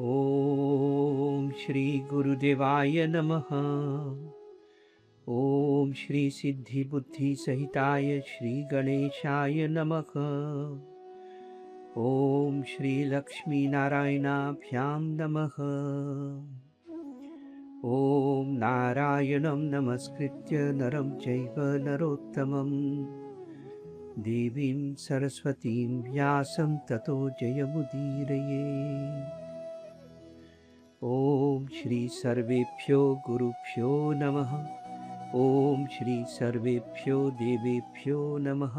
ओम श्री गुरुदेवाय नमः। ओम श्री सिद्धि बुद्धि सहिताय श्री गणेशाय नमः। ओम श्री लक्ष्मी नारायणाभ्यां नमः। ओम नारायणं नमस्कृत्य नरं चैव नरोत्तमं देवीं सरस्वतीं व्यासं ततो जयमुदीरये। ओम श्री सर्वेभ्यो गुरुभ्यो नमः। ओम श्री सर्वेभ्यो देवेभ्यो नमः।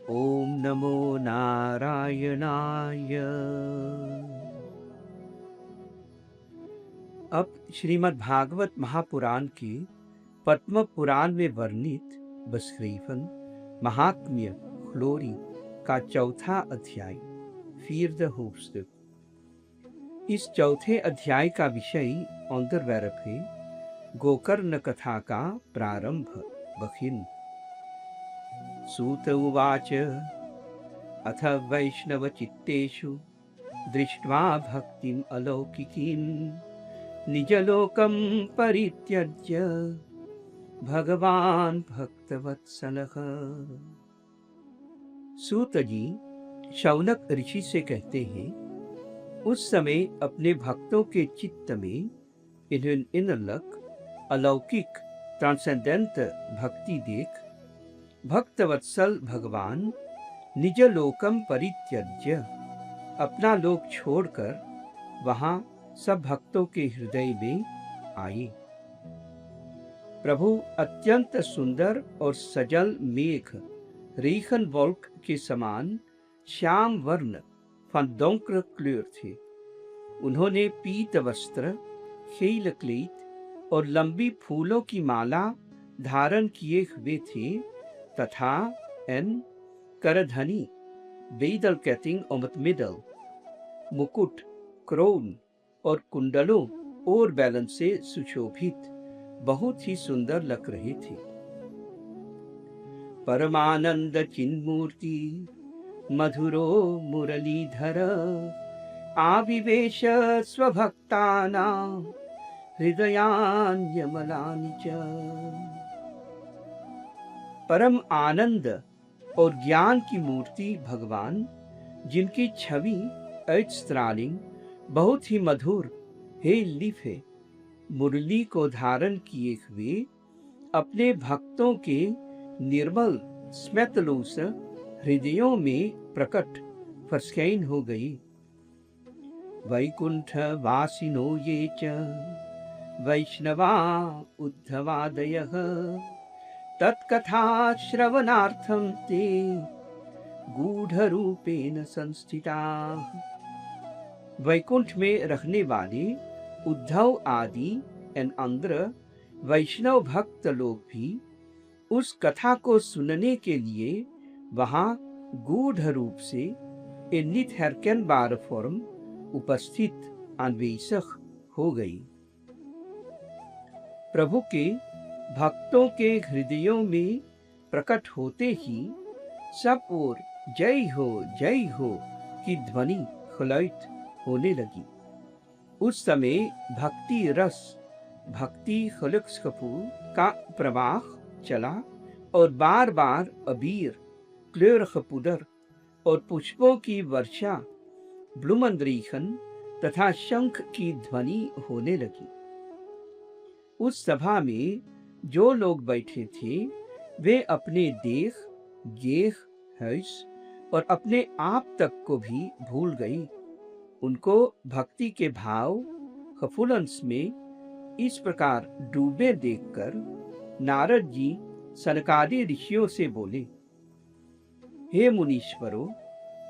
ओम नमो नारायणाय। अब श्रीमद् भागवत महापुराण के पद्म पुराण में वर्णित बसरीफन महात्म्य ग्लोरी का चौथा अध्याय फिर द होप्स। इस चौथे अध्याय का विषय अंतर्वैरप है गोकर्ण कथा का प्रारंभ बखिन। सूत उवाच अथ वैष्णव चित्तेषु दृष्ट्वा भक्तिम् अलौकिकीं निजलोकं परित्यज्य भगवान भक्तवत्सलः। सूत जी शौनक ऋषि से कहते हैं, उस समय अपने भक्तों के चित्त में इनलक अलौकिक ट्रांसेंडेंट भक्ति देख भक्तवत्सल भगवान निज लोकम परित्यज्य अपना लोक छोड़कर वहां सब भक्तों के हृदय में आए। प्रभु अत्यंत सुंदर और सजल मेघ रेखन वॉल्क के समान श्याम वर्ण फंदोंक्र क्ल्योर थे। उन्होंने पीत वस्त्र, खेल क्लीत और लंबी फूलों की माला धारण किए हुए थे तथा एन करधनी बेदल कैटिंग ओमत मिडल मुकुट, क्रोन और कुंडलों और बैलन से सुशोभित बहुत ही सुंदर लग रहे थे। परमानंद चिन्मूर्ति मधुरो मुरलीधर आविवेश स्वभक्तानां हृदयान्यमलानि च। परम आनंद और ज्ञान की मूर्ति भगवान, जिनकी छवि ऐच्छत्रालिंग बहुत ही मधुर हे लिफ है, मुरली को धारण किए हुए अपने भक्तों के निर्मल स्मेतलोस हृदयों में प्रकट फस्कैन हो गई। वैकुंठ वासिनो ये च वैष्णवा उद्धवादयः तत्कथा श्रवणार्थं ते गूढ़रूपेण संस्थिताः। वैकुंठ में रहने वाले उद्धव आदि एवं अंद्र वैष्णव भक्त लोग भी उस कथा को सुनने के लिए वहां गूढ़ रूप से नित हरकन बार फॉर्म उपस्थित अन्वेषक हो गई। प्रभु के भक्तों के हृदयों में प्रकट होते ही सब ओर जय हो की ध्वनि खलौत होने लगी। उस समय भक्ति रस, भक्ति खलुक्सकपू का प्रवाह चला और बार बार अबीर, क्लोरखपुदर और पुष्पों की वर्षा, ब्लुमंद्रीखन तथा शंख की ध्वनि होने लगी। उस सभा में जो लोग बैठे थे वे अपने देह, गेह, हर्ष और अपने आप तक को भी भूल गई। उनको भक्ति के भाव खफुलंस में इस प्रकार डूबे देखकर नारद जी सनकादि ऋषियों से बोले, हे मुनीश्वरों,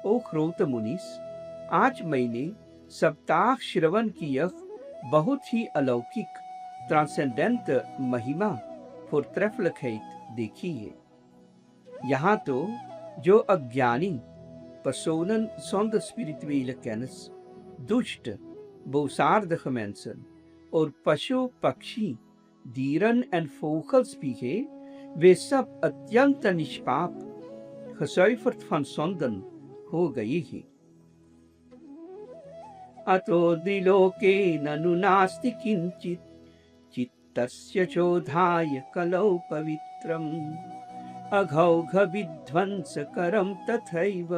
ओ ख्रोत मुनीस, आज मैंने सप्ताह श्रवण की यह बहुत ही अलौकिक ट्रांसेंडेंट महिमा voortreffelijkheid देखी है। यहाँ तो जो अज्ञानी personen zonder spirituele kennis, दुष्ट, बौसार्dige mensen और पशु पक्षी, dieren en vogels भी है, वे सब अत्यंत निष्पाप, gezuiverd van zonden हो गई है। अतो द्विलोके ननु नास्ति किंचित चित्तस्य चोधाय कलौ पवित्रम् अघौघ विध्वंसकरं तथैव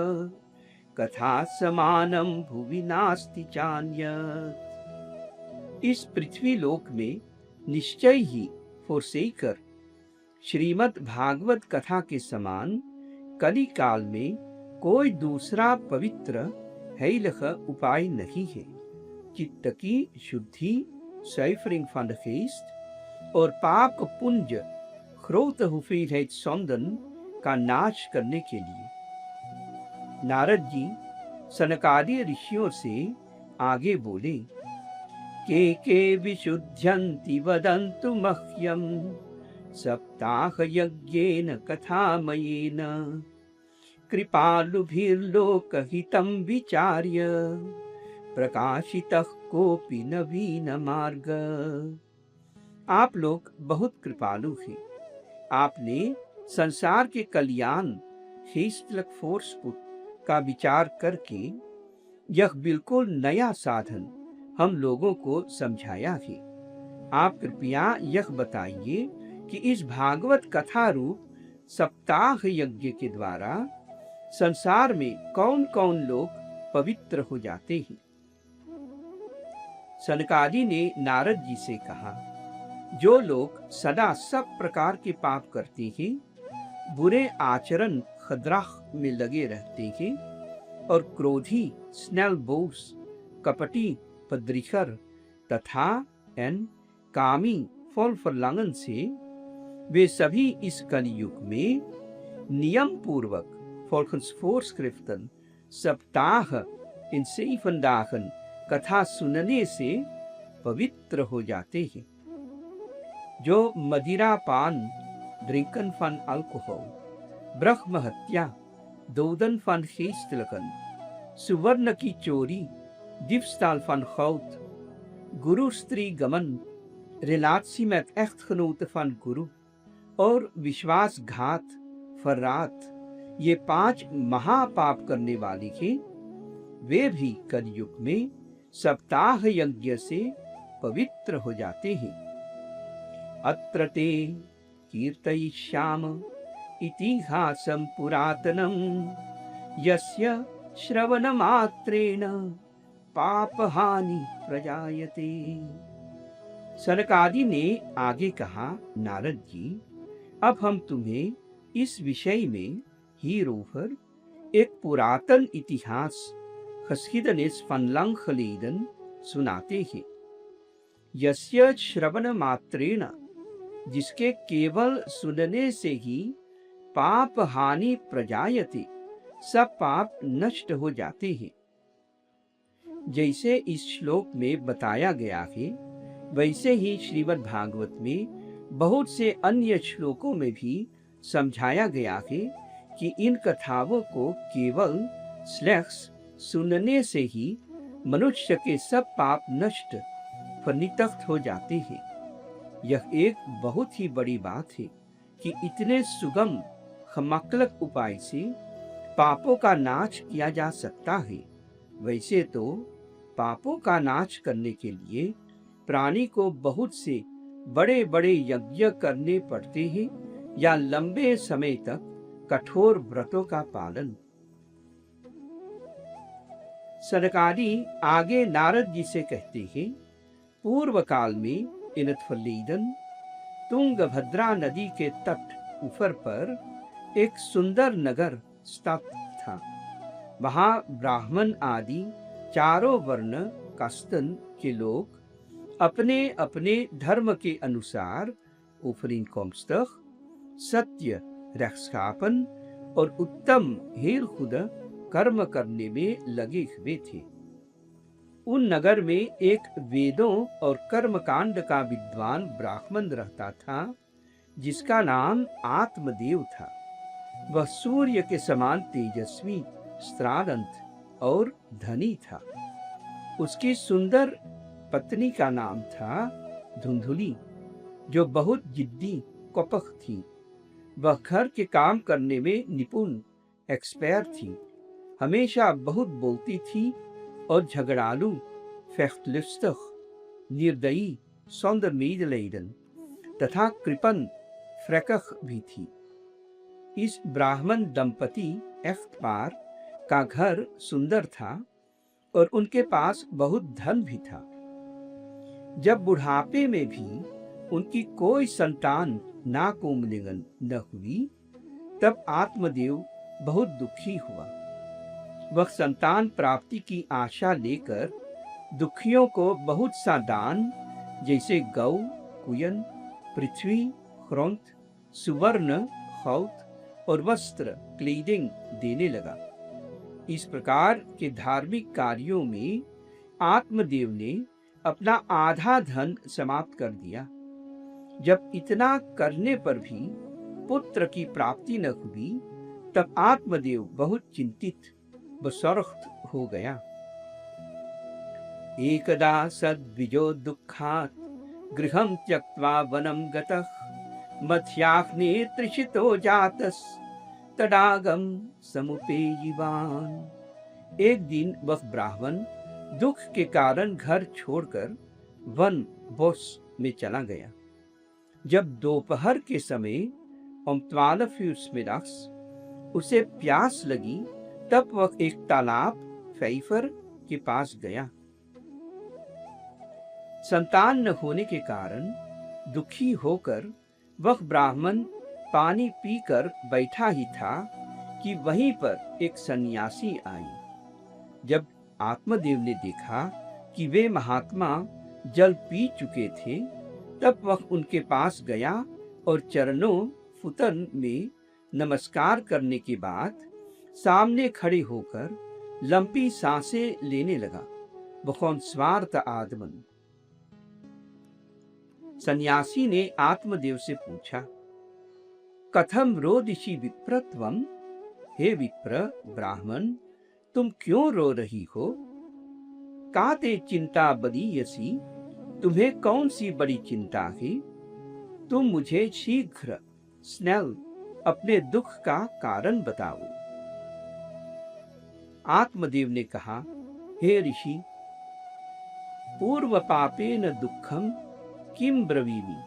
कथा समानं भुवि नास्ति चान्यत्। इस पृथ्वी लोक में निश्चय ही फोरसेकर श्रीमद् भागवत कथा के समान कली काल में कोई दूसरा पवित्र heilige उपाय नहीं है। चित्त की शुद्धि, zuivering van de geest, और पाप पुंज grote hoeveelheid zonden का नाश करने के लिए। नारद जी सनकादि ऋषियों से आगे बोले, के विशुद्ध्यन्ति वदन्तु मह्यं सप्ताह यज्ञेन कथामयेन कृपालुभिर्लोकहितं विचार्य प्रकाशितः कोऽपि नवीन मार्ग। आप लोग बहुत कृपालु हैं। आपने संसार के कल्याण हेतुलक फोर्सपुट का विचार करके यह बिल्कुल नया साधन हम लोगों को समझाया है। आप कृपया यह बताइए कि इस भागवत कथा रूप सप्ताह यज्ञ के द्वारा संसार में कौन कौन लोग पवित्र हो जाते हैं। सनकादि ने नारद जी से कहा, जो लोग सदा सब प्रकार के पाप करते हैं, बुरे आचरण खद्राह में लगे रहते हैं और क्रोधी स्नेल बोस, कपटी पद्रिखर तथा कामी फल फलांगन से, वे सभी इस कलयुग में नियम पूर्वक volgens voorschriften सप्ताह इन 7 dagen कथा सुनने से पवित्र हो जाते हैं। जो मदिरा पान, drinken van alcohol, ब्रह्म हत्या, doden van geestelijken, सुवर्ण की चोरी, diefstal van goud, गुरु स्त्री गमन, relatie met echtgenote van गुरु और विश्वासघात, फर्रात, ये 5 महापाप करने वाले हैं, वे भी कलयुग में सप्ताह यज्ञ से पवित्र हो जाते हैं। अत्र ते कीर्तयिष्याम इतिहासं पुरातनं यस्य श्रवणमात्रेण पापहानि प्रजायते। सनकादि ने आगे कहा, नारद जी, अब हम तुम्हें इस विषय में hierover एक पुरातन इतिहास geschiedenis van lang geleden सुनाते हैं। यस्य श्रवण मात्रेण, जिसके केवल सुनने से ही पाप हानि प्रजायते, सब पाप नष्ट हो जाते हैं। जैसे इस श्लोक में बताया गया है, वैसे ही श्रीमद् भागवत में बहुत से अन्य श्लोकों में भी समझाया गया है कि इन कथाओं को केवल स्लेक्स सुनने से ही मनुष्य के सब पाप नष्ट फनितख्त हो जाते हैं। यह एक बहुत ही बड़ी बात है कि इतने सुगम खमकलक उपाय से पापों का नाश किया जा सकता है। वैसे तो पापों का नाश करने के लिए प्राणी को बहुत से बड़े बड़े यज्ञ करने पड़ते हैं या लंबे समय तक कठोर व्रतों का पालन। सनकादि आगे नारद जी से कहते हैं, पूर्व काल में इन het verleden तुंगभद्रा नदी के तट ऊपर पर एक सुंदर नगर स्थापित था। वहां ब्राह्मण आदि चारों वर्ण कास्टन के लोग अपने अपने धर्म के अनुसार overeenkomstig सत्य, rechtschapen और उत्तम heel goede कर्म करने में लगे हुए थे। उन नगर में एक वेदों और कर्मकांड का विद्वान ब्राह्मण रहता था, जिसका नाम आत्मदेव था। वह सूर्य के समान तेजस्वी, स्त्रालंत और धनी था। उसकी सुंदर पत्नी का नाम था धुंधुली, जो बहुत जिद्दी कपख थी। वह घर के काम करने में निपुण एक्सपायर थी, हमेशा बहुत बोलती थी और झगड़ालू, vechtlustig, निर्दयी, zonder medelijden तथा कृपण, फ्रैकख भी थी। इस ब्राह्मण दंपति एफ्टपार का घर सुंदर था और उनके पास बहुत धन भी था। जब बुढ़ापे में भी उनकी कोई संतान नाकोमलिंगन न हुई, तब आत्मदेव बहुत दुखी हुआ। वह संतान प्राप्ति की आशा लेकर दुखियों को बहुत सा दान, जैसे गौ, कुयन, पृथ्वी, ख्रोंत, सुवर्ण, खौत और वस्त्र, क्लीडिंग देने लगा। इस प्रकार के धार्मिक कार्यों में आत्मदेव ने अपना आधा धन समाप्त कर दिया। जब इतना करने पर भी पुत्र की प्राप्ति न हुई, तब आत्मदेव बहुत चिंतित व सौरख्त हो गया। एकदा सद्विजो दुःखात् गृहं त्यक्त्वा वनं गतः मध्याह्ने तृषितो जातस् तडागम समुपेयिवान्। एक दिन वह ब्राह्मण दुख के कारण घर छोड़कर वन बोस में चला गया। जब दोपहर के समय om 12 uur 's middags उसे प्यास लगी, तब वह एक तालाब फैफर के पास गया। संतान न होने के कारण दुखी होकर वह ब्राह्मण पानी पीकर बैठा ही था कि वहीं पर एक सन्यासी आई। जब आत्मदेव ने देखा कि वे महात्मा जल पी चुके थे, तब वह उनके पास गया और चरणों फुतन में नमस्कार करने के बाद सामने खड़े होकर लंबी सांसें लेने लगा। बहुत स्वार्थ आदमन। सन्यासी ने आत्मदेव से पूछा, कथम रोदिषि विप्रत्वम? हे विप्र ब्राह्मण, तुम क्यों रो रही हो? काते चिंता बदीयसी? तुम्हें कौन सी बड़ी चिंता है? तुम मुझे शीघ्र स्नेल अपने दुख का कारण बताओ। आत्मदेव ने कहा, हे ऋषि, पूर्व पापेन दुखम किम ब्रवीमि?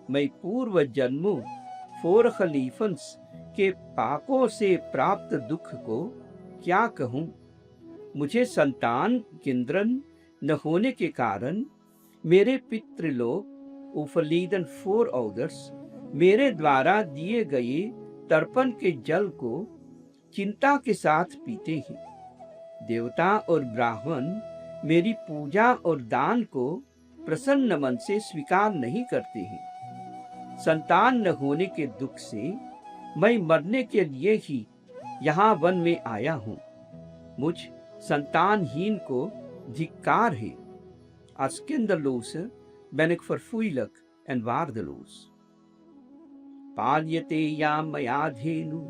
मैं पूर्व जन्मों फोरखलीफन्स के पापों से प्राप्त दुख को क्या कहूं? मुझे संतान केंद्रन न होने के कारण मेरे पितृलोक उफलीदन फोर ओदर्स मेरे द्वारा दिए गए तर्पण के जल को चिंता के साथ पीते हैं। देवता और ब्राह्मण मेरी पूजा और दान को प्रसन्न मन से स्वीकार नहीं करते हैं। संतान न होने के दुख से मैं मरने के लिए ही यहाँ वन में आया हूँ। मुझ संतानहीन को धिक्कार है। Als kinderloze ben ik verfoeilijk en waardeloos. पाल्यते या मया धेनु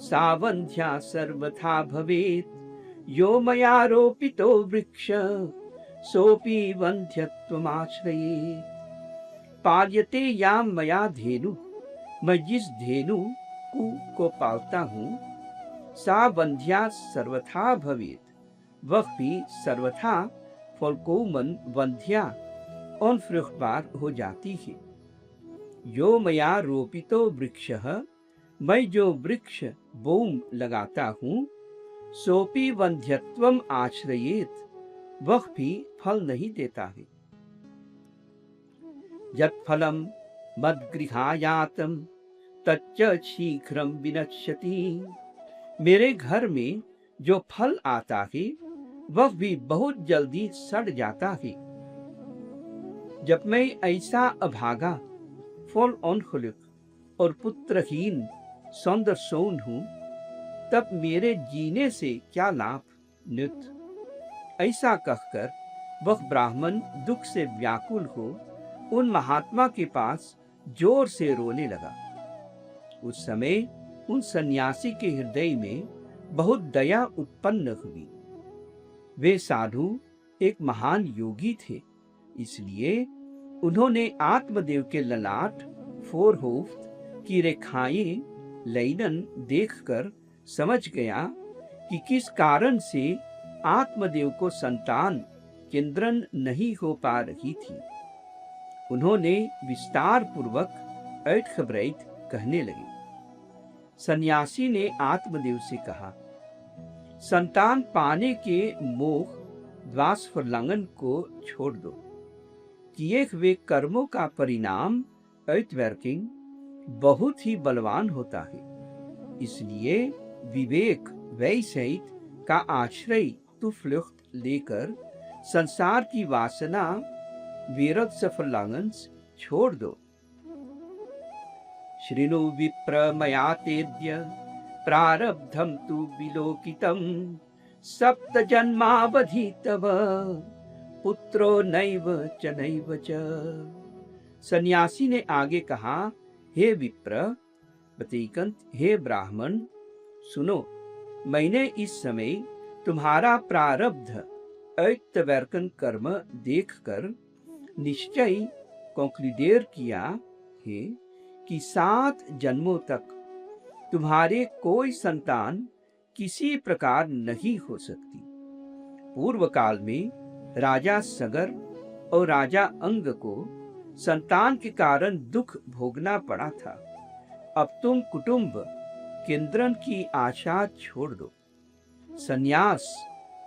सावन्ध्या सर्वथा भवेत्, यो मया रोपितो वृक्ष सोपि वन्ध्यत्वमाश्रयेत्। पाल्यते या मया धेनु, मैं जिस धेनु को पालता हूँ, सा वन्ध्या सर्वथा भवेत्, वह भी सर्वथा फलकोमन वंध्या अनफ्रुchtबार हो जाती है। यो मया रोपितो वृक्षः, मैं जो वृक्ष बोम लगाता हूँ, सोपि वंध्यत्वम आश्रयेत, वह भी फल नहीं देता है। यत् फलम मद्गृहायातम तच्च शीघ्रं विनश्यति। मेरे घर में जो फल आता है, वह भी बहुत जल्दी सड़ जाता है। जब मैं ऐसा अभागा, फॉल ongeluk और पुत्रहीन सौंदर्यशून हूँ, तब मेरे जीने से क्या लाभ? न्युत। ऐसा कहकर वह ब्राह्मण दुख से व्याकुल हो उन महात्मा के पास जोर से रोने लगा। उस समय उन सन्यासी के हृदय में बहुत दया उत्पन्न हुई। वे साधु एक महान योगी थे, इसलिए उन्होंने आत्मदेव के ललाट फोरहोफ्ट की रेखाएं लैलन देखकर समझ गया कि किस कारण से आत्मदेव को संतान केंद्रन नहीं हो पा रही थी। उन्होंने विस्तार पूर्वक ऐठ कहने लगे। सन्यासी ने आत्मदेव से कहा, संतान पाने के मोह द्वास फरलांगन को छोड़ दो। किए हुए कर्मों का परिणाम ऐतवर्किंग बहुत ही बलवान होता है। इसलिए विवेक वैसहित का आश्रय तू फ्लुख्त लेकर संसार की वासना वीरत सफलांगन छोड़ दो। श्रीनु विप्र मया तेद्य प्रारब्धम तु विलोकितम सप्त जन्मावधि तव पुत्रो नैव च नैव च। सन्यासी ने आगे कहा, हे विप्र प्रतीकंत, हे ब्राह्मण, सुनो, मैंने इस समय तुम्हारा प्रारब्ध ऐतवर्कन कर्म देखकर निश्चय कंक्लूडेर किया है कि 7 जन्मों तक तुम्हारे कोई संतान किसी प्रकार नहीं हो सकती। पूर्व काल में राजा सगर और राजा अंग को संतान के कारण दुख भोगना पड़ा था। अब तुम कुटुंब केंद्रन की आशा छोड़ दो। संन्यास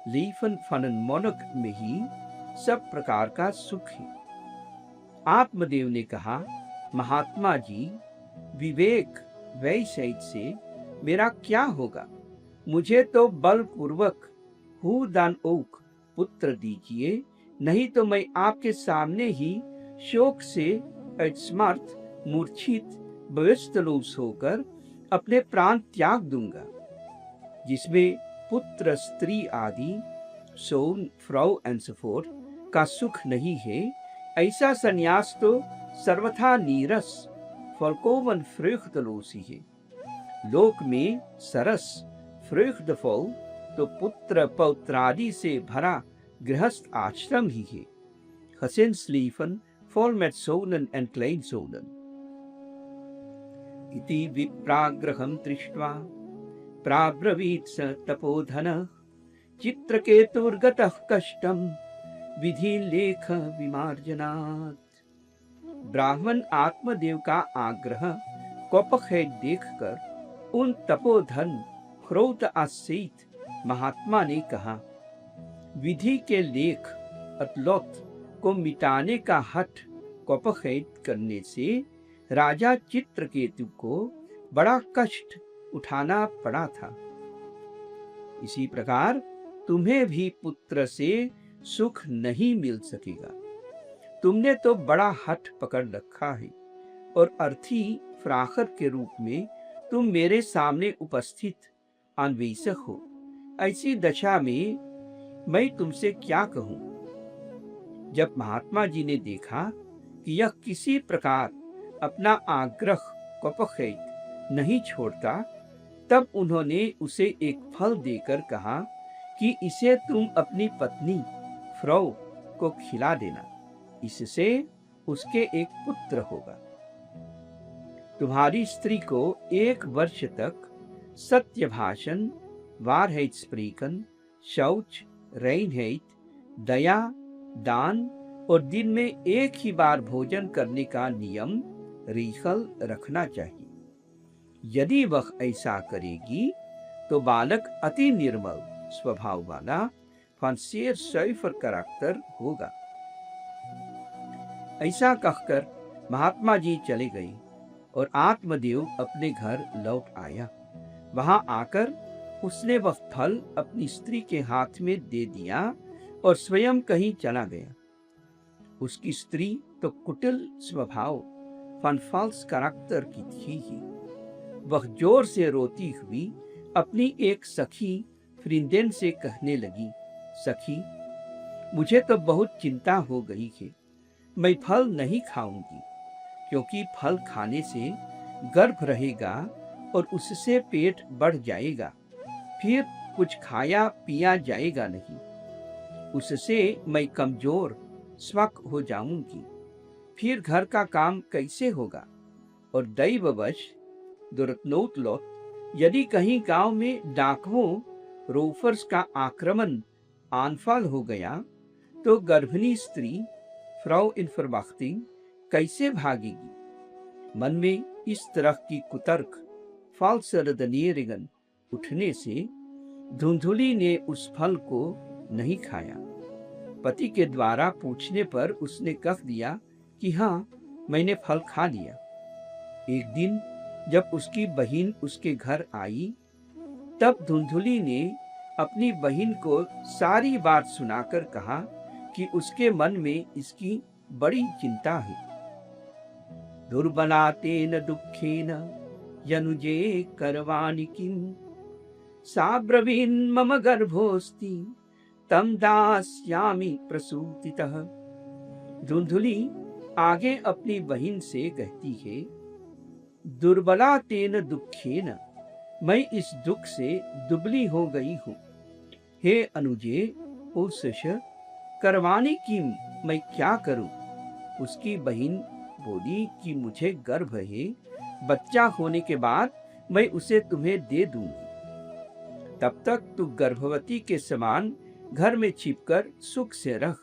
लीफन फनन मोनक में ही सब प्रकार का सुख है। आत्मदेव ने कहा, महात्मा जी, विवेक वैसहित से मेरा क्या होगा? मुझे तो बलपूर्वक हु दान ओक पुत्र दीजिए, नहीं तो मैं आपके सामने ही शोक से अस्मर्थ मूर्छित व्यस्तलोस होकर अपने प्राण त्याग दूंगा। जिसमें पुत्र स्त्री आदि सोन फ्राउ एंड सो फोर्थ का सुख नहीं है, ऐसा संन्यास तो सर्वथा नीरस फलकोवन फ्रेख्तलोसी है। लोक में सरस फ्रेख्तफल तो पुत्र पौत्रादि से भरा गृहस्थ आश्रम ही है। हसेन स्लीफन फॉलमेटसोनन एंड क्लेइनसोनन इति विप्राग्रहं दृष्ट्वा प्राब्रवीत् स तपोधनः चित्रकेतुर्गतः कष्टं विधि लेख विमार्जनात्। ब्राह्मण आत्मदेव का आग्रह कौपखेट देखकर उन तपोधन क्रोध आसीत महात्मा ने कहा, विधि के लेख अतलोत को मिटाने का हठ कौपखेट करने से राजा चित्रकेतु को बड़ा कष्ट उठाना पड़ा था। इसी प्रकार तुम्हें भी पुत्र से सुख नहीं मिल सकेगा। तुमने तो बड़ा हठ पकड़ रखा है और अर्थी फ्राखर के रूप में तुम मेरे सामने उपस्थित अन्वेषक हो। ऐसी दशा में मैं तुमसे क्या कहूं? जब महात्मा जी ने देखा कि यह किसी प्रकार अपना आग्रह कौपखेट नहीं छोड़ता, तब उन्होंने उसे एक फल देकर कहा कि इसे तुम अपनी पत्नी फ्रौ को खिला देना, इससे उसके एक पुत्र होगा। तुम्हारी स्त्री को 1 वर्ष तक सत्य भाषण, वारheit स्प्रीकन, शौच, रैनheit, दया, दान और दिन में 1 ही बार भोजन करने का नियम रीखल रखना चाहिए। यदि वह ऐसा करेगी तो बालक अति निर्मल स्वभाव वाला फंसेर सैफर करैक्टर होगा। ऐसा कहकर महात्मा जी चले गए और आत्मदेव अपने घर लौट आया। वहां आकर उसने वह फल अपनी स्त्री के हाथ में दे दिया और स्वयं कहीं चला गया। उसकी स्त्री तो कुटिल स्वभाव फनफाल्स करैक्टर की थी ही। वह जोर से रोती हुई अपनी एक सखी फ्रिंदेन से कहने लगी, सखी, मुझे तो बहुत चिंता हो गई है। मैं फल नहीं खाऊंगी, क्योंकि फल खाने से गर्भ रहेगा और उससे पेट बढ़ जाएगा, फिर कुछ खाया पिया जाएगा नहीं। उससे मैं कमजोर स्वक हो जाऊंगी, फिर घर का काम कैसे होगा? और दैववश दुरत्नोतलोत यदि कहीं गांव में डाकुओं रोफर्स का आक्रमण आनफाल हो गया तो गर्भिणी स्त्री फ्राउ इनफरवाख्तिंग कैसे भागेगी? मन में इस तरह की कुतर्क फाल्सरदनियरिगन उठने से धुंधुली ने उस फल को नहीं खाया। पति के द्वारा पूछने पर उसने कह दिया कि हाँ, मैंने फल खा लिया। एक दिन जब उसकी बहन उसके घर आई तब धुंधुली ने अपनी बहन को सारी बात सुनाकर कहा कि उसके मन में इसकी बड़ी चिंता है। दुर्बलातेन दुःखेन यनुजे करवाणि किम सा ब्रवीण मम गर्भोस्ति तम दास्यामि प्रसूतितः। धुंधुली आगे अपनी बहन से कहती है, दुर्बला तेन दुखेन, मैं इस दुख से दुबली हो गई हूँ। हे अनुजे, उस करवाने की मैं क्या करूं? उसकी बहन बोली कि मुझे गर्भ है, बच्चा होने के बाद मैं उसे तुम्हें दे दूंगी। तब तक तू गर्भवती के समान घर में छिपकर सुख से रह।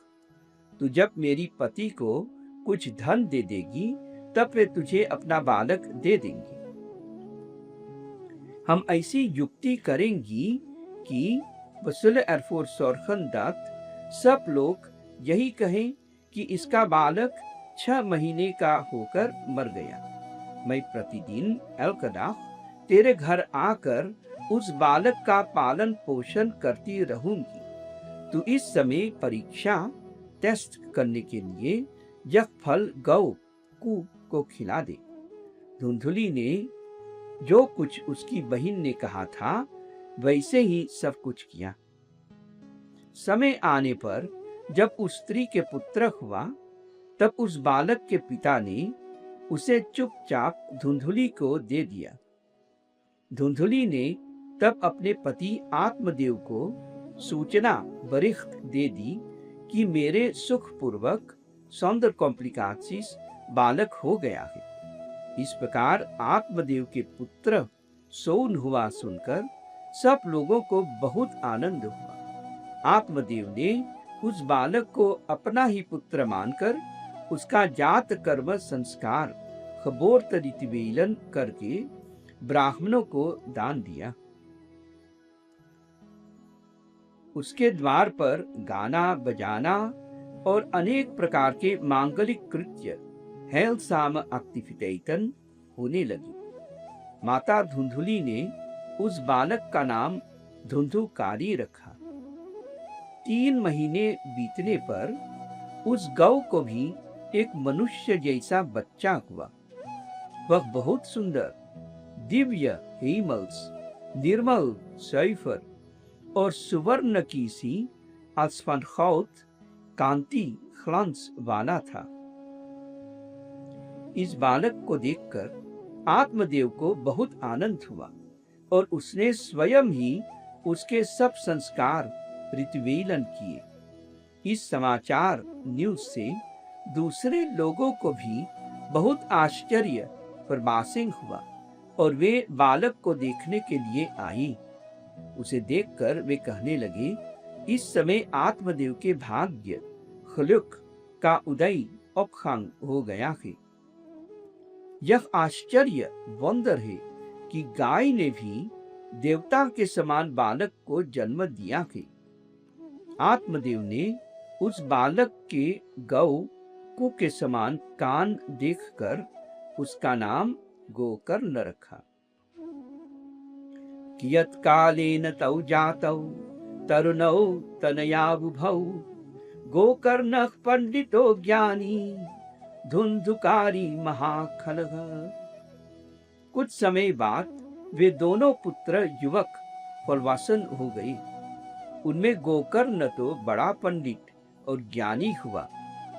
तू जब मेरी पति को कुछ धन दे देगी तब वे तुझे अपना बालक दे देंगे। हम ऐसी युक्ति करेंगी कि बसुल एरफोर सोरखंदात सब लोग यही कहें कि इसका बालक 6 महीने का होकर मर गया। मैं प्रतिदिन एलकदाह तेरे घर आकर उस बालक का पालन पोषण करती रहूंगी। तू इस समय परीक्षा टेस्ट करने के लिए यह फल गौ को खिला दे। धुंधुली ने जो कुछ उसकी बहन ने कहा था वैसे ही सब कुछ किया। समय आने पर जब उस स्त्री के पुत्र हुआ तब उस बालक के पिता ने उसे चुपचाप धुंधुली को दे दिया। धुंधुली ने तब अपने पति आत्मदेव को सूचना बरिख्त दे दी कि मेरे सुखपूर्वक सौंदर्य कॉम्प्लिकासिस बालक हो गया है। इस प्रकार आत्मदेव के पुत्र सोन हुआ सुनकर सब लोगों को बहुत आनंद हुआ। आत्मदेव ने उस बालक को अपना ही पुत्र मानकर उसका जात कर्म संस्कार खबोर्त रीतिवेलन करके ब्राह्मणों को दान दिया। उसके द्वार पर गाना बजाना और अनेक प्रकार के मांगलिक कृत्य हेलसाम एक्टिविटेटन होने लगी। माता धुंधुली ने उस बालक का नाम धुंधुकारी रखा। 3 महीने बीतने पर उस गौ को भी एक मनुष्य जैसा बच्चा हुआ। वह बहुत सुंदर, दिव्य हेमल्स, निर्मल सैफर और सुवर्ण की सी आसफानखौत कांति ख्लांस वाला था। इस बालक को देखकर आत्मदेव को बहुत आनंद हुआ और उसने स्वयं ही उसके सब संस्कार ऋतुवेलन किए। इस समाचार न्यूज से दूसरे लोगों को भी बहुत आश्चर्य प्रबासिंग हुआ और वे बालक को देखने के लिए आई। उसे देखकर वे कहने लगे, इस समय आत्मदेव के भाग्य खलुक का उदय औपखांग हो गया है। यह आश्चर्य वंदर है कि गाय ने भी देवता के समान बालक को जन्म दिया है। आत्मदेव ने उस बालक के गौ को के समान कान देखकर उसका नाम गोकर्ण रखा। कियत् कालेन तौ जातौ तरुणौ तनयाबुभौ गोकर्णः पंडितो ज्ञानी धुंधुकारी महाखलः। कुछ समय बाद वे दोनों पुत्र युवक फलवासन हो गए। उनमें गोकर्ण तो बड़ा पंडित और ज्ञानी हुआ,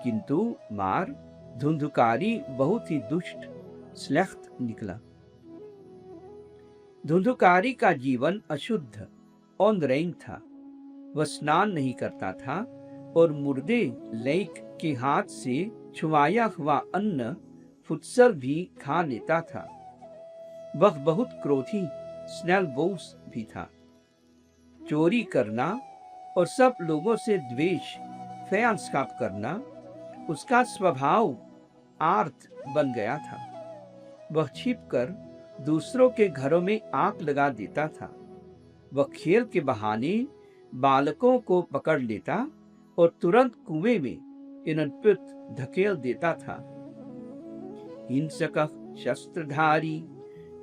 किंतु मार धुंधुकारी बहुत ही दुष्ट श्लेष्ठ निकला। धुंधुकारी का जीवन अशुद्ध अनरैन था। वह स्नान नहीं करता था और मुर्दे लैक के हाथ से छुआया हुआ अन्न फुत्सर भी खा लेता था। वह बहुत क्रोधी स्नेलबोस भी था। चोरी करना और सब लोगों से द्वेष फैंसकाप करना उसका स्वभाव आर्त बन गया था। वह छिपकर दूसरों के घरों में आग लगा देता था। वह खेल के बहाने बालकों को पकड़ लेता और तुरंत कुएं में इनपुट धकेल देता था। हिंसकः शस्त्रधारी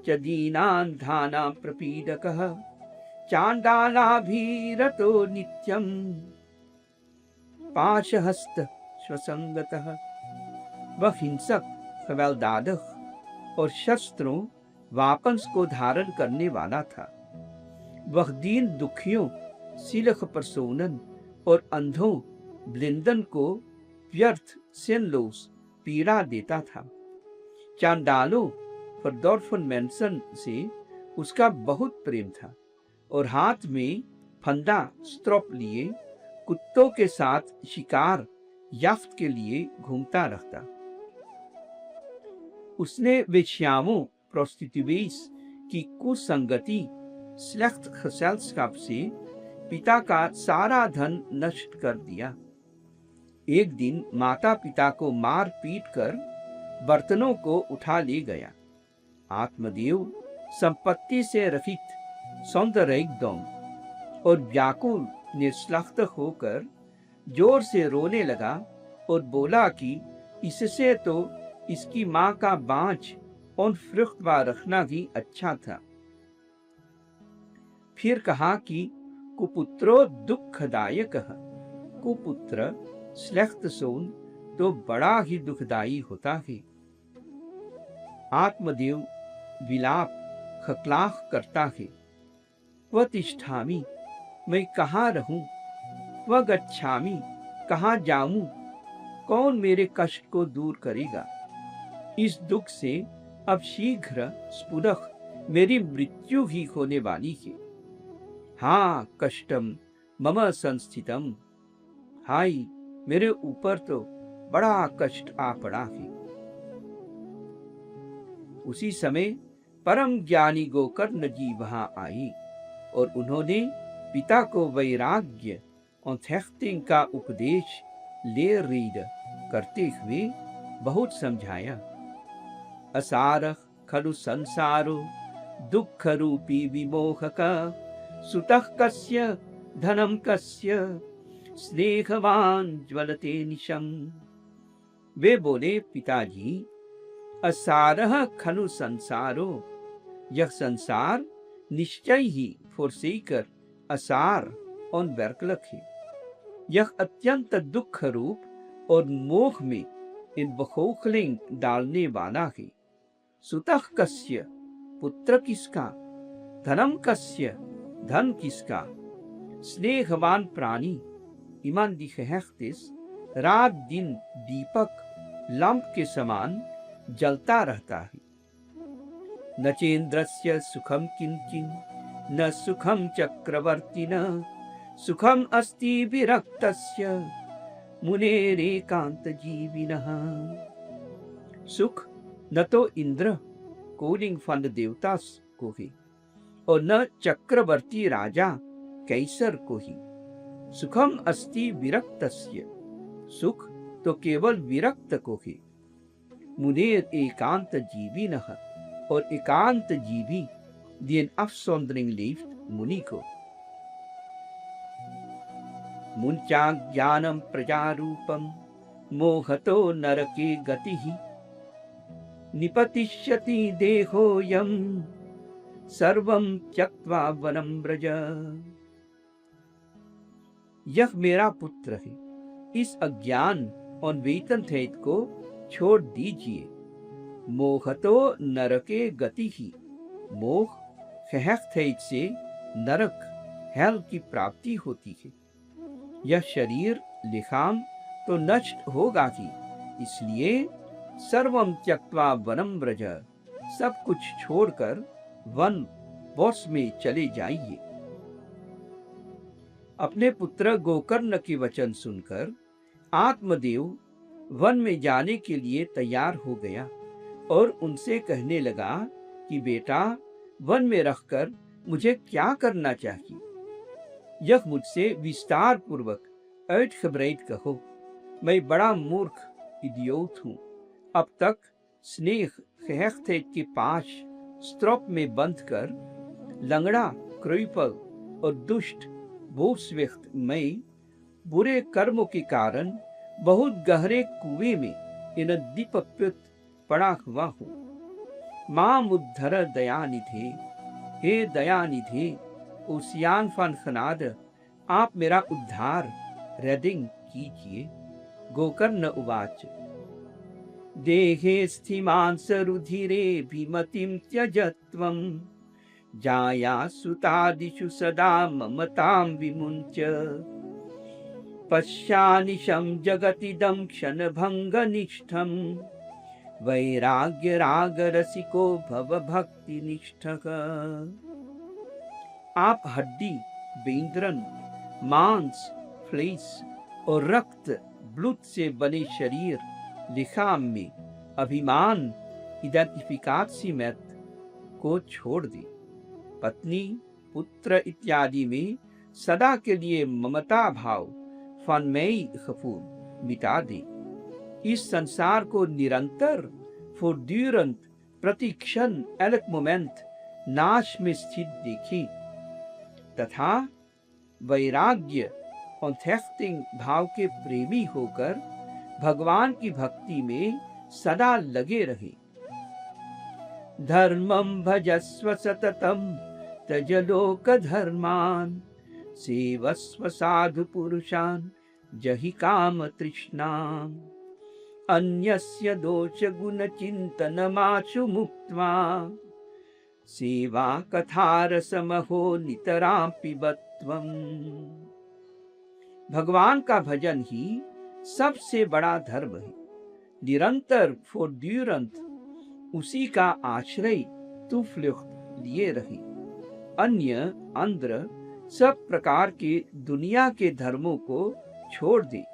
च दीनान् धानां प्रपीडकः चाण्डालाभिरतो नित्यं पाशहस्त स्वसंगतः। वह हिंसक, हवलदार और शस्त्रों वापस को धारण करने वाला था। वह दीन दुखियों, सिलख परसोनन और अंधों ब्लिंदन को व्यर्थ सिनलोस पीड़ा देता था। चांडालों फरदोर्फन मेंसन से उसका बहुत प्रेम था और हाथ में फंदा स्ट्रोप लिए कुत्तों के साथ शिकार याफ्त के लिए घूमता रहता। उसने वेश्याओं प्रोस्टिट्यूट्स की कुसंगति स्लेख्त gezelschap से पिता का सारा धन नष्ट कर दिया। एक दिन माता पिता को मार पीट कर बर्तनों को उठा ले गया। आत्मदेव संपत्ति से रहित सौंदर्यदम और व्याकुल निर्श्लाघ होकर जोर से रोने लगा और बोला कि इससे तो इसकी माँ का बांझ और फ्रुख्तवा रखना भी अच्छा था। फिर कहा कि कुपुत्रो दुखदायक, कुपुत्र श्लेष्ठ सोन तो बड़ा ही दुखदायी होता है। आत्मदेव विलाप खकलाख करता है। वह तिष्ठामि, मैं कहाँ रहूं, वह गच्छामि, कहाँ जाऊं, कौन मेरे कष्ट को दूर करेगा। इस दुख से अब शीघ्र स्फुरख मेरी मृत्यु ही होने वाली है। हाँ कष्टम मम संस्थितम, हाय मेरे ऊपर तो बड़ा कष्ट आ पड़ा है। उसी समय परम ज्ञानी गोकर्ण जी वहां आई और उन्होंने पिता को वैराग्य और थेख्तिंग का उपदेश ले रीड करते हुए बहुत समझाया। असारः खलु संसारो दुख रूपी विमोहक, सुतः कस्य धनम कस्य स्नेहवान ज्वलते निशम। वे बोले पिताजी, असारः खलु संसारो, यह संसार निश्चय ही फुर्सीकर असार और व्यर्कलक है। यह अत्यंत दुख रूप और मोह में इन बखोखलिंग डालने वाला है। सुतः कस्य, पुत्र किसका, धनम कस्य, धन किसका, स्नेहवान प्राणी इमान दिखहतिस रात दिन दीपक लंप के समान जलता रहता है। न चेन्द्रस्य सुखम किंचिन न सुखम चक्रवर्तिन, सुखम अस्ति विरक्तस्य मुनेरेकांत जीविनः। सुख न तो इंद्र कूलिंग फंड देवता को ही और न चक्रवर्ती राजा कैसर को ही। सुखम अस्ति विरक्तस्य, सुख तो केवल विरक्त को ही। मुनेर एकांत जीविनः, और एकांत जीवी die een afzondering leeft मुनि को। मुंचा ज्ञानम प्रजारूपम मोहतो नरके गतिः, निपतिष्यति देहोऽयं सर्वं त्यक्त्वा वनं व्रज। यह मेरा पुत्र है, इस अज्ञान और वेतन थे को छोड़ दीजिए। मोहतो नरके गति ही, मोह खहक से नरक हेल की प्राप्ति होती है। यह शरीर लिखाम तो नष्ट होगा ही, इसलिए सर्वम त्यक्त्वा वनम व्रज, सब कुछ छोड़कर वन बोस में चले जाइए। अपने पुत्र गोकर्ण के वचन सुनकर आत्मदेव वन में जाने के लिए तैयार हो गया और उनसे कहने लगा कि बेटा, वन में रखकर मुझे क्या करना चाहिए? यह मुझसे विस्तार पूर्वक uitgebreid कहो। मैं बड़ा मूर्ख इडियोट हूँ। अब तक स्नेह gehechtheid के पाश स्ट्रॉप में बंद कर लंगड़ा, क्रूपल और दुष्ट बोसव्यक्त मैं बुरे कर्मों के कारण बहुत गहरे कुएं में इन दीपप्युत पड़ा हुआ हूँ। माम उद्धर दयानिधे, हे दयानिधे ओसियान फान खनाद, आप मेरा उद्धार रेडिंग कीजिए। गोकर्ण उवाच देहे स्थिमान् सरुधिरे भीमतिं त्यजत्वं, जाया सुतादिषु सदा ममतां विमुञ्च, पश्यानिशं जगतिदं क्षणभङ्गनिष्ठं, वैराग्यरागरसिको भवभक्तिनिष्ठः। आप हड्डी, बेंद्रन, मांस, फ्लेस और रक्त ब्लूत से बने शरीर लिखाम में अभिमान इडेंटिफिकात्सिमेत को छोड़ दी। पत्नी, पुत्र इत्यादि में सदा के लिए ममता भाव फनमेई खफूर मिटा दी। इस संसार को निरंतर फॉरड्यूरेंट प्रतिक्षण एलक मोमेंट नाश में स्थित देखी तथा वैराग्य ऑन्थेक्टिंग भाव के प्रेमी होकर भगवान की भक्ति में सदा लगे रहे। धर्मं भजस्व सततं त्यज लोक धर्मान्, सेवस्व साधु पुरुषान् जहि काम तृष्णाम्, अन्यस्य दोष गुण चिंतनमाशु मुक्त्वा, सेवा कथारसमहो नितरां पिबत्वम्। भगवान का भजन ही सबसे बड़ा धर्म है। निरंतर फॉरड्यूरेंट उसी का आश्रय तुफ्लुख्त लिए रहे। अन्य अंध्र सब प्रकार के दुनिया के धर्मों को छोड़ दे।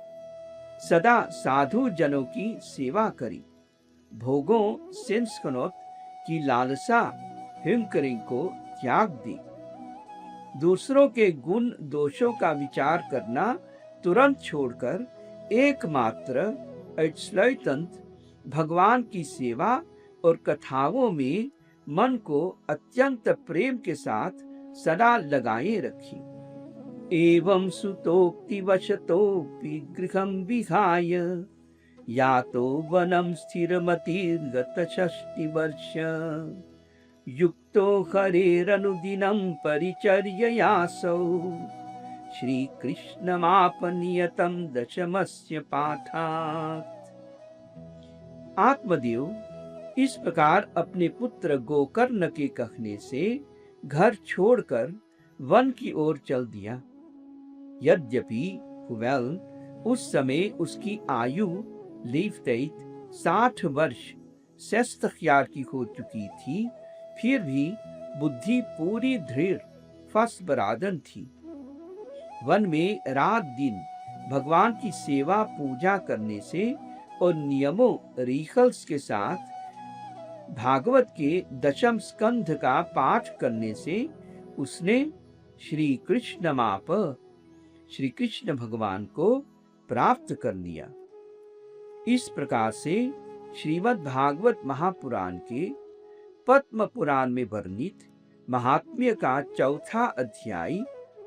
सदा साधु जनों की सेवा करी। भोगों सेंसकनोत की लालसा हिंकरिंग को त्याग दी। दूसरों के गुण दोषों का विचार करना तुरंत छोड़कर एकमात्र उitsluitend भगवान की सेवा और कथाओं में मन को अत्यंत प्रेम के साथ सदा लगाए रखी। एवं सुतोक्ति वशतोपि गृहं विहाय, यातो वनं स्थिरमतिर्गत 6 वर्ष, युक्तो हरेरनुदिनं परिचर्ययासौ, श्रीकृष्णमापनियतं दशमस्य पाठात्। आत्मदेव इस प्रकार अपने पुत्र गोकर्ण के कहने से घर छोड़कर वन की ओर चल दिया। यद्यपि वेल उस समय उसकी आयु leeftijd 60 वर्ष 60 jaar की हो चुकी थी, फिर भी बुद्धि पूरी दृढ़ फसबरादन थी। वन में रात दिन भगवान की सेवा पूजा करने से और नियमों रिचुअल्स के साथ भागवत के दशम स्कंध का पाठ करने से उसने श्री कृष्ण भगवान को प्राप्त कर लिया। इस प्रकार से श्रीमद् भागवत महापुराण के पद्म पुराण में वर्णित महात्म्य का चौथा अध्याय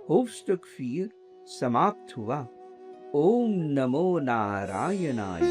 होofdstuk 4 समाप्त हुआ। ओम नमो नारायणाय।